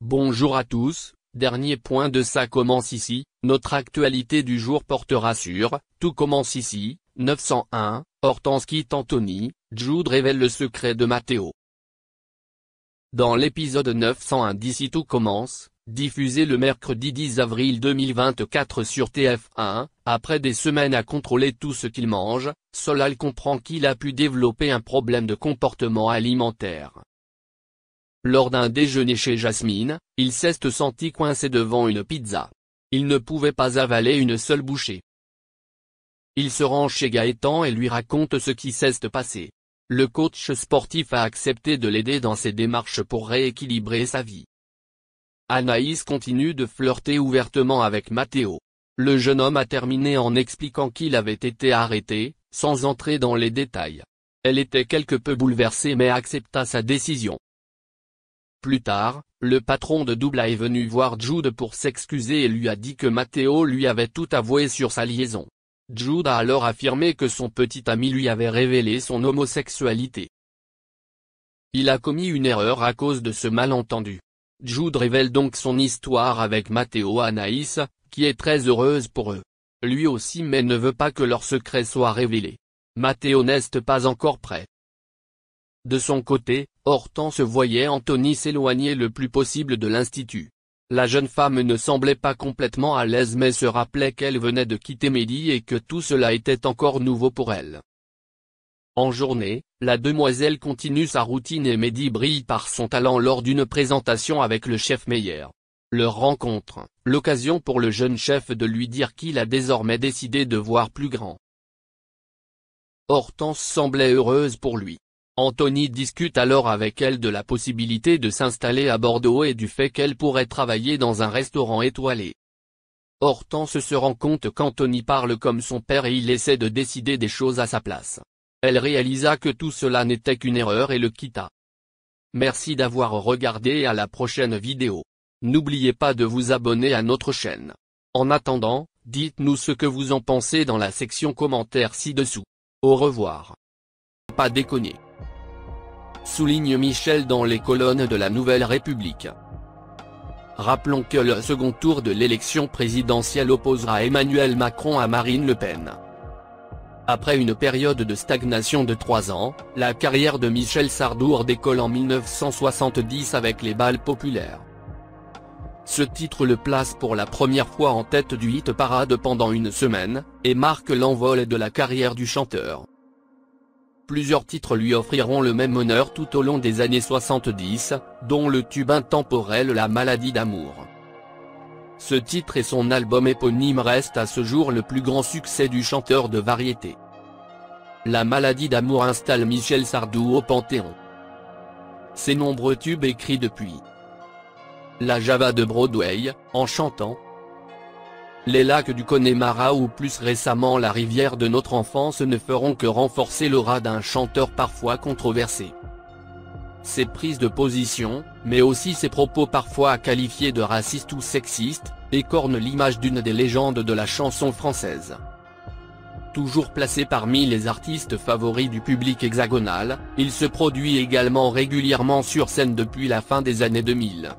Bonjour à tous, dernier point de Ça commence ici, notre actualité du jour portera sur « Tout commence ici », 901, Hortense quitte Anthony, Jude révèle le secret de Matteo. Dans l'épisode 901 d'Ici Tout commence, diffusé le mercredi 10 avril 2024 sur TF1, après des semaines à contrôler tout ce qu'il mange, Solal comprend qu'il a pu développer un problème de comportement alimentaire. Lors d'un déjeuner chez Jasmine, il s'est senti coincé devant une pizza. Il ne pouvait pas avaler une seule bouchée. Il se rend chez Gaëtan et lui raconte ce qui s'est passé. Le coach sportif a accepté de l'aider dans ses démarches pour rééquilibrer sa vie. Anaïs continue de flirter ouvertement avec Matteo. Le jeune homme a terminé en expliquant qu'il avait été arrêté, sans entrer dans les détails. Elle était quelque peu bouleversée mais accepta sa décision. Plus tard, le patron de Doubla est venu voir Jude pour s'excuser et lui a dit que Matteo lui avait tout avoué sur sa liaison. Jude a alors affirmé que son petit ami lui avait révélé son homosexualité. Il a commis une erreur à cause de ce malentendu. Jude révèle donc son histoire avec Matteo à Anaïs, qui est très heureuse pour eux. Lui aussi mais ne veut pas que leur secret soit révélé. Matteo n'est pas encore prêt. De son côté, Hortense voyait Anthony s'éloigner le plus possible de l'institut. La jeune femme ne semblait pas complètement à l'aise mais se rappelait qu'elle venait de quitter Mehdi et que tout cela était encore nouveau pour elle. En journée, la demoiselle continue sa routine et Mehdi brille par son talent lors d'une présentation avec le chef Meyer. Leur rencontre, l'occasion pour le jeune chef de lui dire qu'il a désormais décidé de voir plus grand. Hortense semblait heureuse pour lui. Anthony discute alors avec elle de la possibilité de s'installer à Bordeaux et du fait qu'elle pourrait travailler dans un restaurant étoilé. Hortense se rend compte qu'Anthony parle comme son père et il essaie de décider des choses à sa place. Elle réalisa que tout cela n'était qu'une erreur et le quitta. Merci d'avoir regardé et à la prochaine vidéo. N'oubliez pas de vous abonner à notre chaîne. En attendant, dites-nous ce que vous en pensez dans la section commentaires ci-dessous. Au revoir. Pas déconner. Souligne Michel dans les colonnes de la Nouvelle République. Rappelons que le second tour de l'élection présidentielle opposera Emmanuel Macron à Marine Le Pen. Après une période de stagnation de 3 ans, la carrière de Michel Sardou redécolle en 1970 avec les bals populaires. Ce titre le place pour la première fois en tête du hit parade pendant une semaine, et marque l'envol de la carrière du chanteur. Plusieurs titres lui offriront le même honneur tout au long des années 70, dont le tube intemporel La Maladie d'amour. Ce titre et son album éponyme restent à ce jour le plus grand succès du chanteur de variété. La Maladie d'amour installe Michel Sardou au Panthéon. Ses nombreux tubes écrits depuis La Java de Broadway, en chantant Les lacs du Connemara ou plus récemment La rivière de notre enfance ne feront que renforcer l'aura d'un chanteur parfois controversé. Ses prises de position, mais aussi ses propos parfois qualifiés de racistes ou sexistes, écornent l'image d'une des légendes de la chanson française. Toujours placé parmi les artistes favoris du public hexagonal, il se produit également régulièrement sur scène depuis la fin des années 2000.